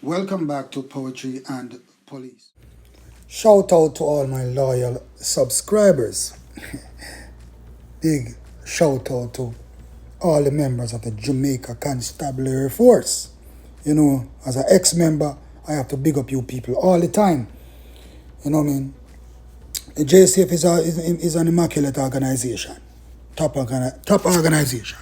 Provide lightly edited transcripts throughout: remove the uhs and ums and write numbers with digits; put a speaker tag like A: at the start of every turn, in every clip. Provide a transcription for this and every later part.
A: Welcome back to Poetry and Police. Shout out to all my loyal subscribers. Big shout out to all the members of the Jamaica Constabulary Force. You know, as an ex-member, I have to big up you people all the time. You know what I mean? The JCF is an immaculate organization. Top organization.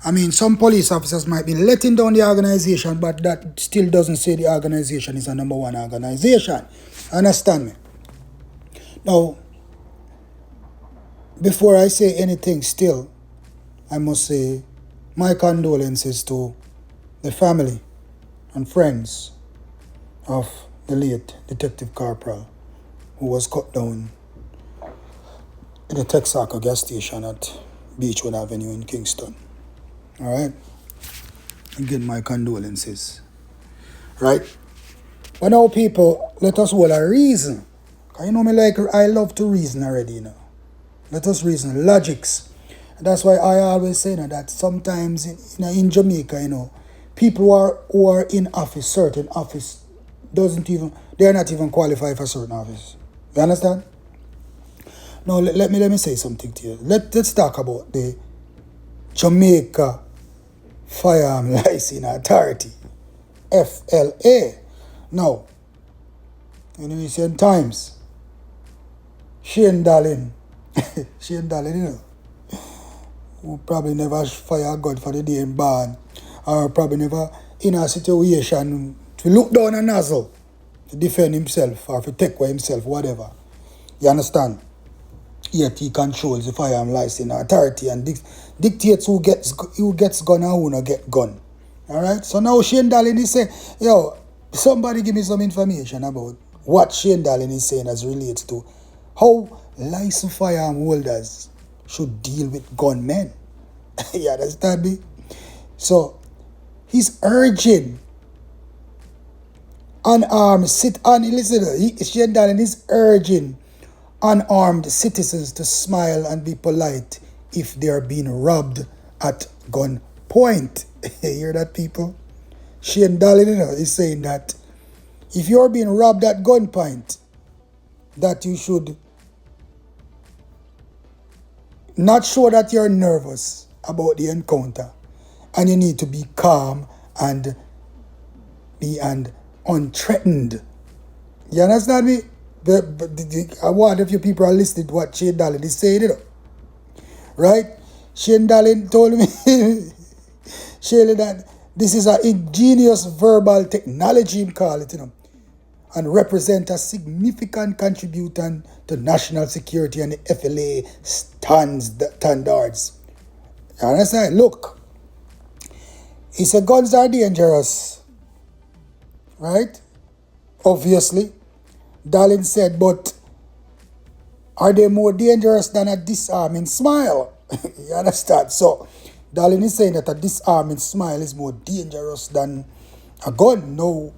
A: I mean, some police officers might be letting down the organization, but that still doesn't say the organization is a number one organization. Understand me? Now, before I say anything still, I must say my condolences to the family and friends of the late Detective Corporal who was cut down in the Texaco gas station at Beechwood Avenue in Kingston. All right? Again, my condolences. Right? But now, people, let us hold a reason. Because you know me, like, I love to reason already, you know. Let us reason. Logics. And that's why I always say that sometimes in Jamaica, you know, people who are in office, certain office, they're not even qualified for certain office. You understand? Now, let me say something to you. Let's talk about the Jamaica Firearm Licensing Authority, FLA. Now, in recent times, Shane Dalling, you know, who probably never fire a gun for the day in barn, or probably never in a situation to look down a nozzle to defend himself or to take away himself, whatever. You understand? Yet he controls the Firearm Licensing Authority and dictates who gets gun and who not get gun. Alright? So now Shane Dalling is saying, yo, somebody give me some information about what Shane Dalling is saying as relates to how licensed firearm holders should deal with gunmen. You understand me? So he's urging unarmed Shane Dalling is urging unarmed citizens to smile and be polite if they are being robbed at gunpoint. You hear that, people? Shane Dalling, you know, is saying that if you're being robbed at gunpoint, that you should not show that you're nervous about the encounter, and you need to be calm and be unthreatened. You understand me? I wonder if you people are listening to what Shane Dalling is saying, you know. Right? Shane Dalling told me, Shane, that this is an ingenious verbal technology, him call it, you know, and represent a significant contribution to national security and the FLA standards. You understand? Look, he said guns are dangerous. Right? Obviously. Dalling said, but are they more dangerous than a disarming smile? You understand? So, Dalling is saying that a disarming smile is more dangerous than a gun. No,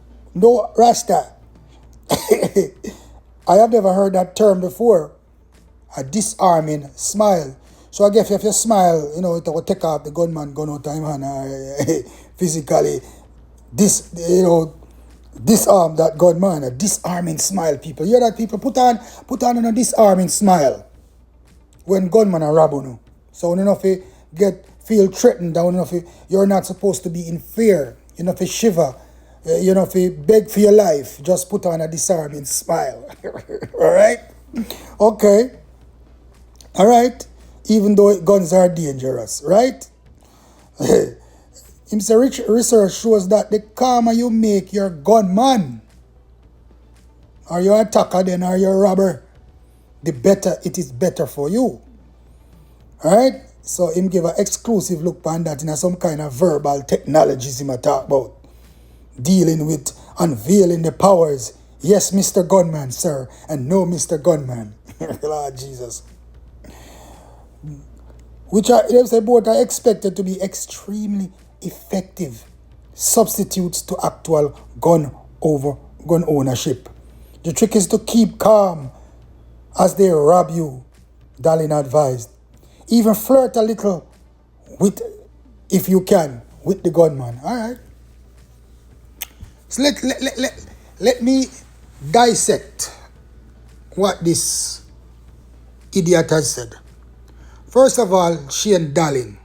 A: Rasta. I have never heard that term before. A disarming smile. So I guess if you smile, you know, it will take off the gunman gun out of him and physically disarm that gunman. A disarming smile, people. You hear that, people? Put on a disarming smile when gunman are robbing you. So when you feel threatened, you're not supposed to be in fear. You know, if you shiver, you know, if you beg for your life, just put on a disarming smile. All right? Okay. All right? Even though guns are dangerous, right? Research shows that the calmer you make your gunman, or your attacker then, or your robber, the better it is better for you. All right? So him give an exclusive look on that in some kind of verbal technologies him talk about. Dealing with unveiling the powers. Yes, Mr. Gunman, sir, and no, Mr. Gunman. Lord Jesus. Which both are expected to be extremely effective substitutes to actual gun ownership. The trick is to keep calm as they rob you, Dalling advised. Even flirt a little with, if you can, with the gunman. All right. So let me dissect what this idiot has said. First of all, Shane Dalling.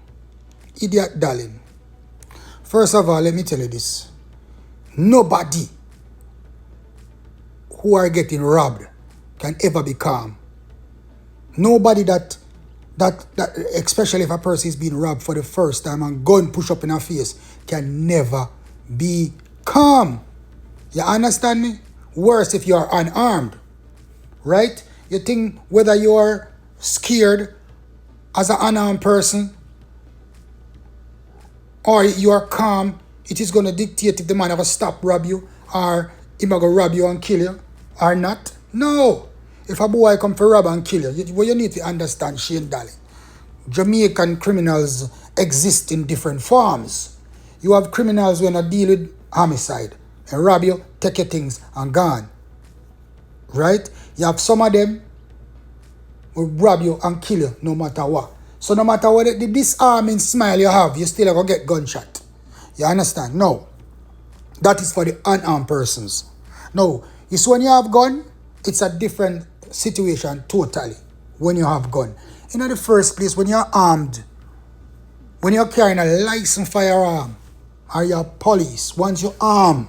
A: Idiot Dalling. First of all, let me tell you this. Nobody who are getting robbed can ever be calm. Nobody that especially if a person is being robbed for the first time and gun push up in her face, can never be calm. You understand me? Worse if you are unarmed, right? You think whether you are scared as an unarmed person or you are calm, it is going to dictate if the man ever stop rob you or he might go rob you and kill you or not. No. If a boy come for rob and kill you, what you need to understand, Shane Dalling, Jamaican criminals exist in different forms. You have criminals when they deal with homicide and rob you, take your things and gone. Right? You have some of them will rob you and kill you no matter what. So no matter what the disarming smile you have, you still going to get gunshot. You understand? No. That is for the unarmed persons. No. It's when you have gun, it's a different situation totally when you have gun. In the first place, when you're armed, when you're carrying a licensed firearm, or you're police, once you're armed,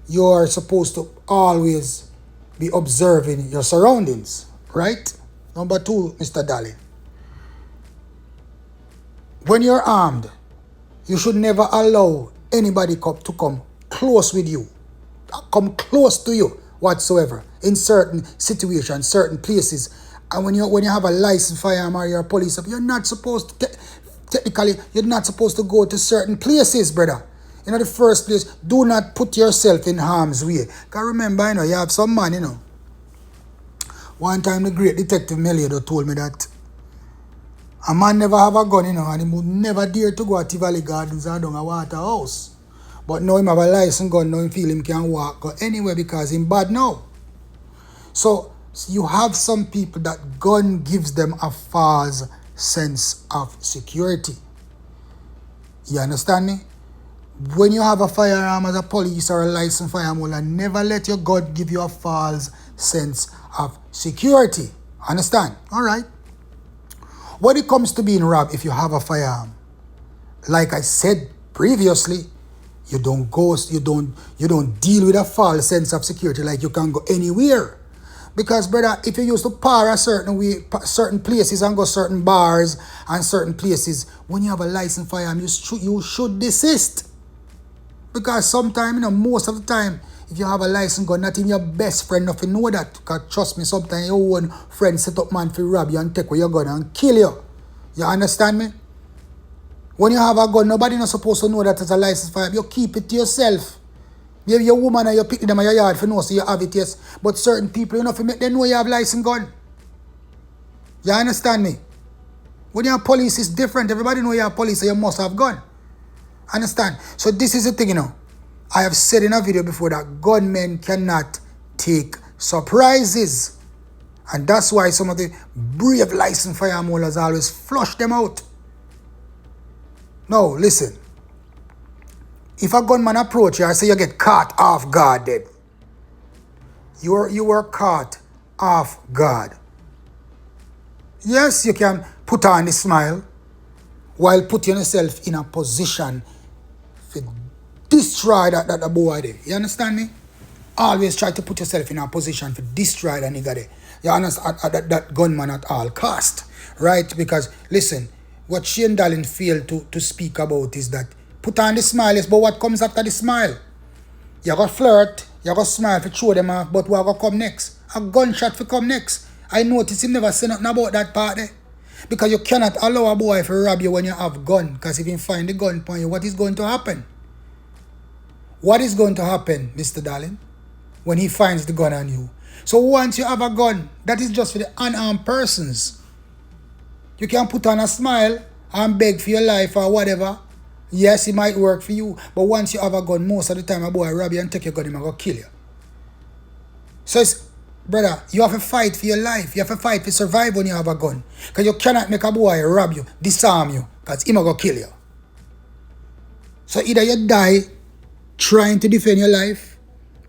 A: you're supposed to always be observing your surroundings, right? Number two, Mr. Dalling. When you're armed, you should never allow anybody to come close with you, come close to you whatsoever in certain situations, certain places. And when you have a licensed firearm or you're a police, you're not supposed to, technically, you're not supposed to go to certain places, brother. In the first place, do not put yourself in harm's way. Because remember, you have some man, one time the great detective Meliodo told me that a man never have a gun, and he would never dare to go to Tivoli Gardens or down a Waterhouse. But now him have a license gun, now him feel him can walk go anywhere because him bad now. So you have some people that gun gives them a false sense of security. You understand me? When you have a firearm as a police or a licensed firearm holder, never let your gun give you a false sense of security. Understand? All right. When it comes to being robbed, if you have a firearm, like I said previously, you don't deal with a false sense of security like you can go anywhere. Because, brother, if you used to par a certain way, certain places and go certain bars and certain places, when you have a licensed firearm, you should desist. Because sometimes, most of the time, if you have a license gun, not even your best friend nothing know that. Because trust me, sometimes your own friend set up man for rob you and take away your gun and kill you. You understand me? When you have a gun, nobody not supposed to know that it's a license firearm. You keep it to yourself. Maybe your woman and you pick them in your yard for know so you have it, yes. But certain people, if you make them know you have license gun. You understand me? When you're police, it's different. Everybody know you're police, so you must have gun. Understand? So this is the thing, I have said in a video before that gunmen cannot take surprises. And that's why some of the brave licensed firearm holders always flush them out. No, listen. If a gunman approach you and say you get caught off guard, then you were caught off guard. Yes, you can put on the smile while putting yourself in a position to destroy that boy there. You understand me? Always try to put yourself in a position to destroy that nigga there. You understand? That gunman at all cost. Right? Because, listen, what Shane Dalling failed to speak about is that put on the smile, yes, but what comes after the smile? You got flirt, you got smile to show them off, but what got come next? A gunshot for come next. I noticed him never say nothing about that part there. Because you cannot allow a boy to rob you when you have gun. Because if you find the gun upon you, what is going to happen? What is going to happen, Mr. Dalling, when he finds the gun on you? So once you have a gun, that is just for the unarmed persons. You can put on a smile and beg for your life or whatever. Yes, it might work for you. But once you have a gun, most of the time a boy rob you and take your gun, he's going to kill you. So it's, brother, you have to fight for your life. You have to fight to survive when you have a gun. Because you cannot make a boy rob you, disarm you, because he's going to kill you. So either you die trying to defend your life,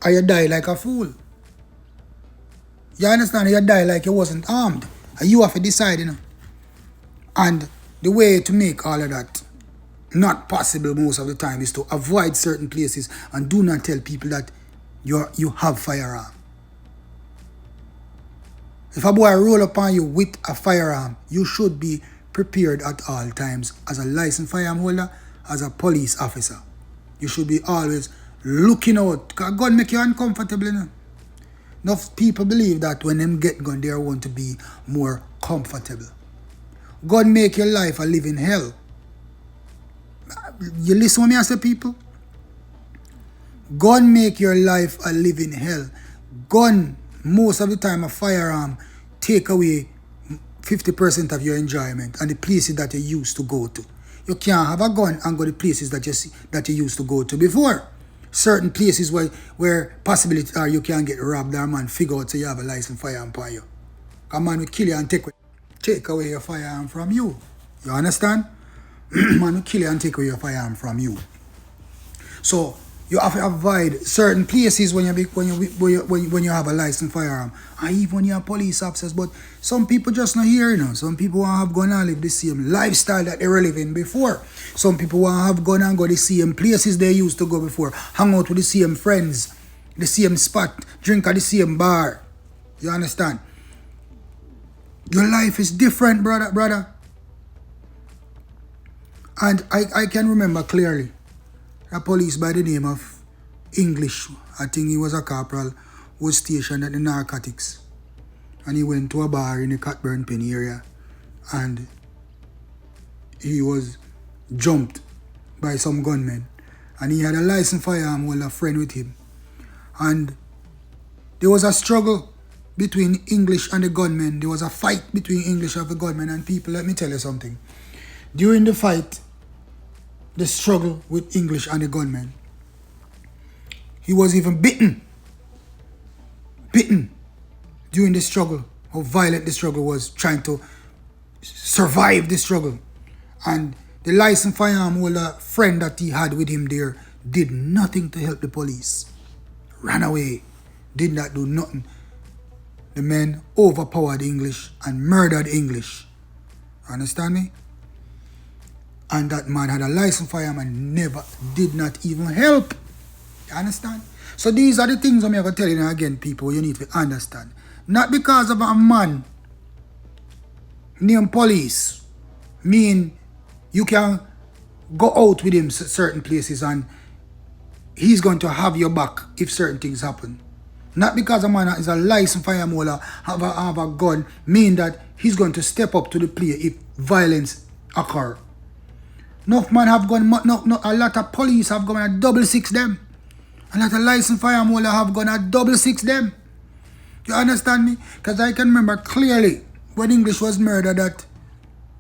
A: or you die like a fool. You understand? You die like you wasn't armed. And you have to decide, And the way to make all of that not possible most of the time is to avoid certain places and do not tell people that you have firearm. If a boy roll upon you with a firearm, you should be prepared at all times as a licensed firearm holder, as a police officer. You should be always looking out, because gun make you uncomfortable, Enough people believe that when them get gun, they want to be more comfortable. Gun make your life a living hell. You listen when me I say, people? Gun make your life a living hell. Gun, most of the time, a firearm take away 50% of your enjoyment and the places that you used to go to. You can't have a gun and go to places that you used to go to before. Certain places where possibility are you can get robbed or man figure out so you have a licensed firearm for you. A man will kill you and take away your firearm from you. You understand? Man will kill you and take away your firearm from you. So you have to avoid certain places when you have a licensed firearm, and even when you have police officers. But some people just not here, Some people want to have gun and live the same lifestyle that they were living before. Some people want to have gun and go the same places they used to go before, hang out with the same friends, the same spot, drink at the same bar. You understand? Your life is different, brother. And I can remember clearly a police by the name of English, I think he was a corporal, was stationed at the narcotics. And he went to a bar in the Cockburn Pen area and he was jumped by some gunmen. And he had a licensed firearm with a friend with him. And there was a struggle between English and the gunmen. There was a fight between English and the gunmen. And people, let me tell you something. During the fight, the struggle with English and the gunmen, he was even bitten during the struggle. How violent the struggle was, trying to survive the struggle. And the licensed firearm holder friend that he had with him there did nothing to help the police. Ran away, did not do nothing. The men overpowered English and murdered English. Understand me? And that man had a licensed firearm and did not even help. You understand? So these are the things I'm going to tell you again, people, you need to understand. Not because of a man named police mean you can go out with him certain places and he's going to have your back if certain things happen. Not because a man is a licensed firearm holder, have a gun, mean that he's going to step up to the plate if violence occur. Enough man have gun, a lot of police have gun and 666 them. A lot of licensed firearm holder have gun and 666 them. You understand me? Because I can remember clearly when English was murdered that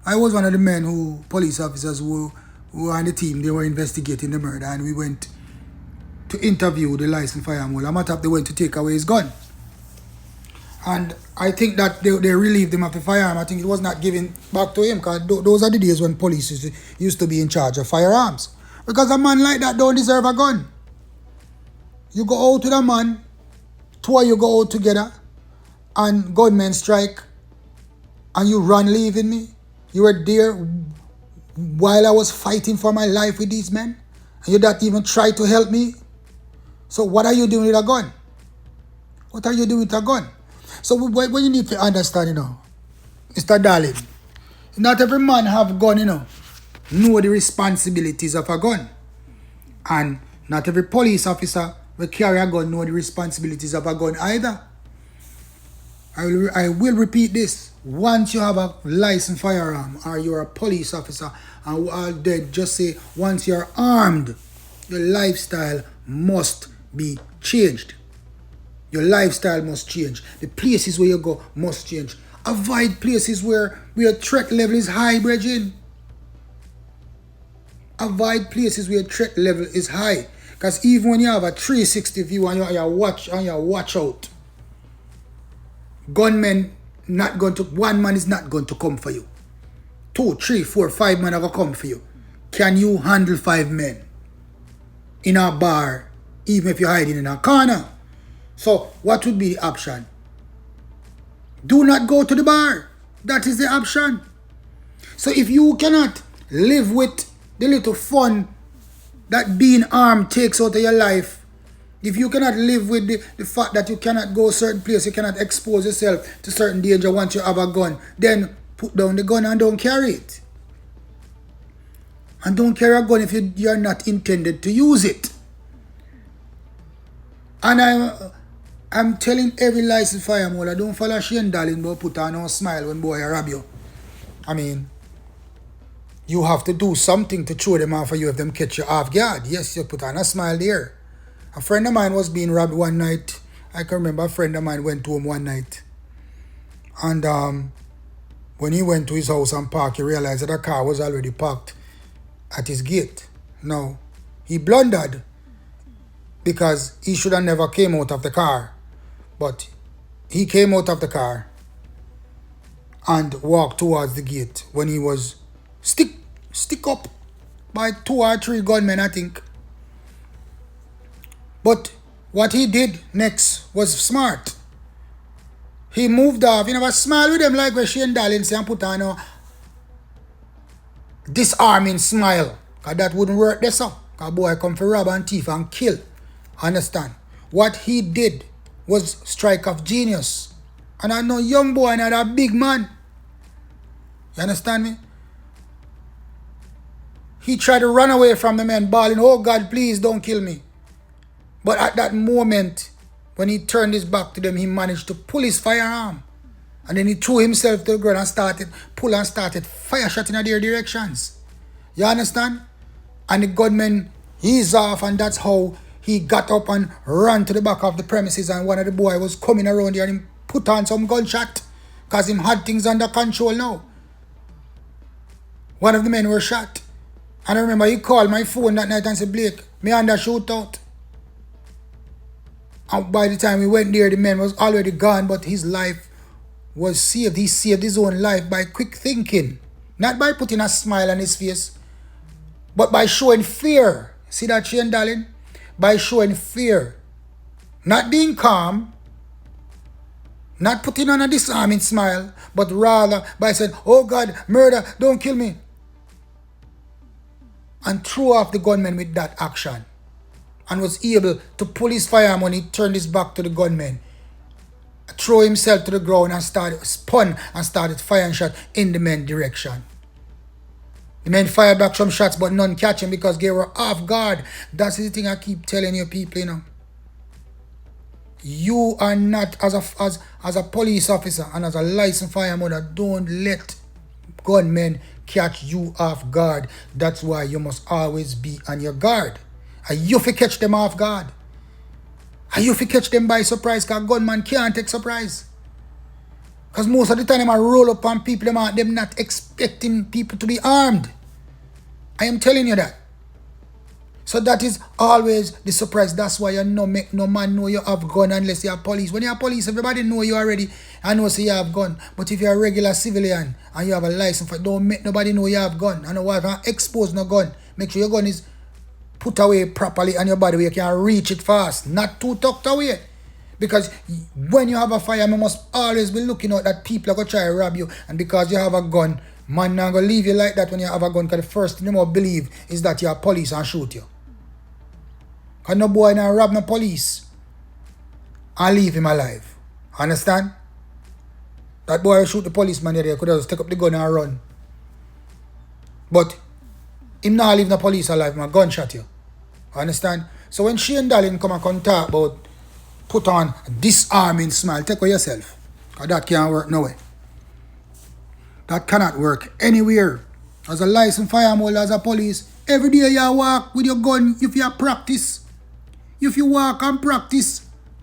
A: I was one of the police officers who were on the team. They were investigating the murder and we went to interview the licensed firearm holder. Matter of they went to take away his gun. And I think that they relieved him of the firearm. I think it was not given back to him because those are the days when police used to be in charge of firearms. Because a man like that don't deserve a gun. You go out with a man, two of you go out together, and gunmen strike, and you run leaving me. You were there while I was fighting for my life with these men, and you don't even try to help me. So what are you doing with a gun? What are you doing with a gun? So what you need to understand, Mr. Dalling, not every man have a gun, know the responsibilities of a gun. And not every police officer will carry a gun know the responsibilities of a gun either. I will repeat this. Once you have a licensed firearm or you're a police officer, and then just say once you're armed, your lifestyle must be changed. Your lifestyle must change. The places where you go must change. Avoid places where threat level is high, brethren. Avoid places where threat level is high. Because even when you have a 360 view and you watch out, one man is not going to come for you. 2, 3, 4, 5 men are going to come for you. Can you handle 5 men? in a bar, even if you're hiding in a corner. So what would be the option? Do not go to the bar. That is the option. So if you cannot live with the little fun that being armed takes out of your life, if you cannot live with the fact that you cannot go certain place, you cannot expose yourself to certain danger once you have a gun, then put down the gun and don't carry it. And don't carry a gun if you are not intended to use it. And I'm telling every licensed fireholder, don't follow Shane Dalling, but put on a smile when boy rob you. I mean, you have to do something to throw them off of you if them catch you off guard. Yes, you put on a smile there. A friend of mine was being robbed one night. I can remember a friend of mine went to him one night. And when he went to his house and parked, he realized that the car was already parked at his gate. Now, he blundered because he should have never came out of the car. But he came out of the car and walked towards the gate when he was stick up by 2 or 3 gunmen, I think. But what he did next was smart. He moved off. He never smiled with them like where Shane Dalling say and put on a disarming smile. Because that wouldn't work there, so. Because boy come for rob and thief and kill. Understand? What he did was strike of genius. And I know young boy and a big man. You understand me? He tried to run away from the men, bawling, "Oh God, please don't kill me." But at that moment, when he turned his back to them, he managed to pull his firearm. And then he threw himself to the ground and started fire shot in their directions. You understand? And the gunman eased off, and that's how he got up and ran to the back of the premises, and one of the boys was coming around there and he put on some gunshot because him had things under control now. One of the men were shot. And I remember he called my phone that night and said, "Blake, me under shootout." And by the time we went there, the man was already gone, but his life was saved. He saved his own life by quick thinking. Not by putting a smile on his face, but by showing fear. See that, Shane Dalling? By showing fear. Not being calm, not putting on a disarming smile, but rather by saying, "Oh God, murder, don't kill me." And threw off the gunman with that action. And was able to pull his firearm when he turned his back to the gunman. Throw himself to the ground and spun and started firing shots in the men's direction. The men fired back some shots, but none catch him because they were off guard. That's the thing I keep telling you people, you know. You are not, as a police officer and as a licensed fireman, don't let gunmen catch you off guard. That's why you must always be on your guard. And you fi catch them off guard. And you fi catch them by surprise, because gunman can't take surprise. Because most of the time, I roll up on people, them not expecting people to be armed. I am telling you that. So that is always the surprise. That's why you no make no man know you have gun unless you are police. When you are police, everybody know you already and know say you have gun. But if you are a regular civilian and you have a license, don't make nobody know you have gun. And no can expose no gun. Make sure your gun is put away properly on your body where you can reach it fast. Not too tucked away. Because when you have a fire, you must always be looking out that people are going to try to rob you. And because you have a gun, man not going to leave you like that when you have a gun. Because the first thing you must believe is that you are police and shoot you. Because no boy not rob no police and leave him alive. Understand? That boy shoot the policeman there, could just take up the gun and run. But him not leave no police alive, man, gunshot you. Understand? So when Shane Dalling come and talk about put on a disarming smile, take away yourself. Because that can't work no way. That cannot work anywhere. As a licensed fireman, as a police, every day you walk with your gun, if you practice. If you walk and practice,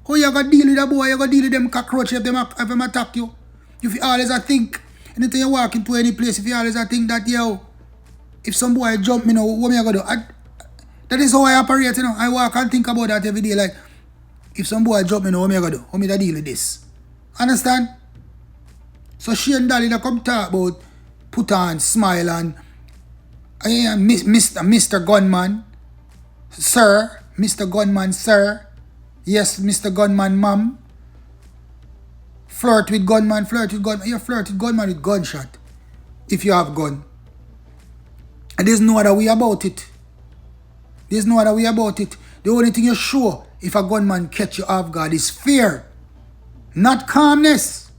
A: how you gonna deal with a boy, you gonna deal with them cockroach if them attack you. If you always think, anytime you walk into any place, if you always think that, yo, if some boy jump me now, what me I gonna do? That is how I operate, you know. I walk and think about that every day, like, if some boy jump me now, what me I gonna do? How me to deal with this? Understand? So Shane Dalling come talk about put on, smile and Mr. Gunman. Sir, Mr. Gunman, sir. Yes, Mr. Gunman, ma'am. Flirt with gunman, flirt with gunman. You flirt with gunman with gunshot. If you have gun. And there's no other way about it. There's no other way about it. The only thing you show if a gunman catch you off guard is fear. Not calmness.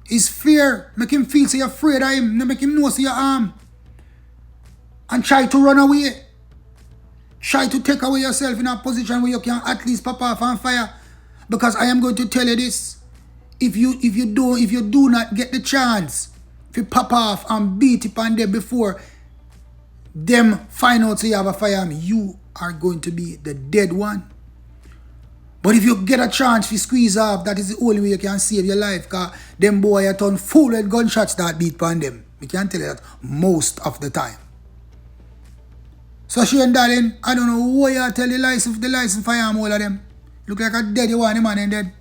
A: It's fear. Make him feel so you're afraid of him. Make him know so you're armed. And try to run away. Try to take away yourself in a position where you can at least pop off and fire. Because I am going to tell you this. If you do not get the chance to pop off and beat it on them before them find out so you have a firearm, you are going to be the dead one. But if you get a chance to squeeze off, that is the only way you can save your life. Because them boy are turn full with gunshots that beat upon them. We can tell you that most of the time. So Shane Dalling, I don't know why you tell the license firearm all of them. Look like a dead you want the man and dead.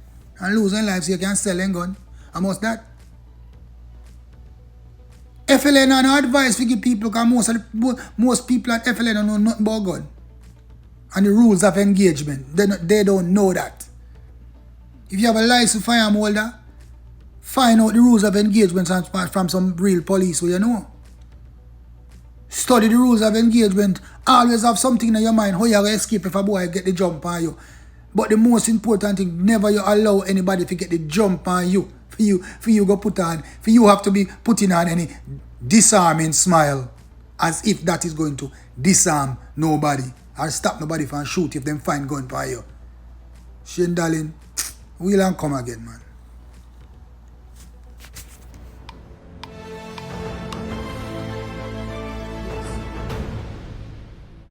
A: And losing life so you can sell a gun. And most that. FLN and no advice to give people because most people at FLN don't know nothing about gun. And the rules of engagement. They don't know that. If you have a license firearm holder, find out the rules of engagement from some real police who you know. Study the rules of engagement. Always have something in your mind how you will escape if a boy get the jump on you. But the most important thing, never you allow anybody to get the jump on you. For you go put on, for you have to be putting on any disarming smile as if that is going to disarm nobody or stop nobody from shoot if them find gun by you. Shane Dalling, we'll come again, man.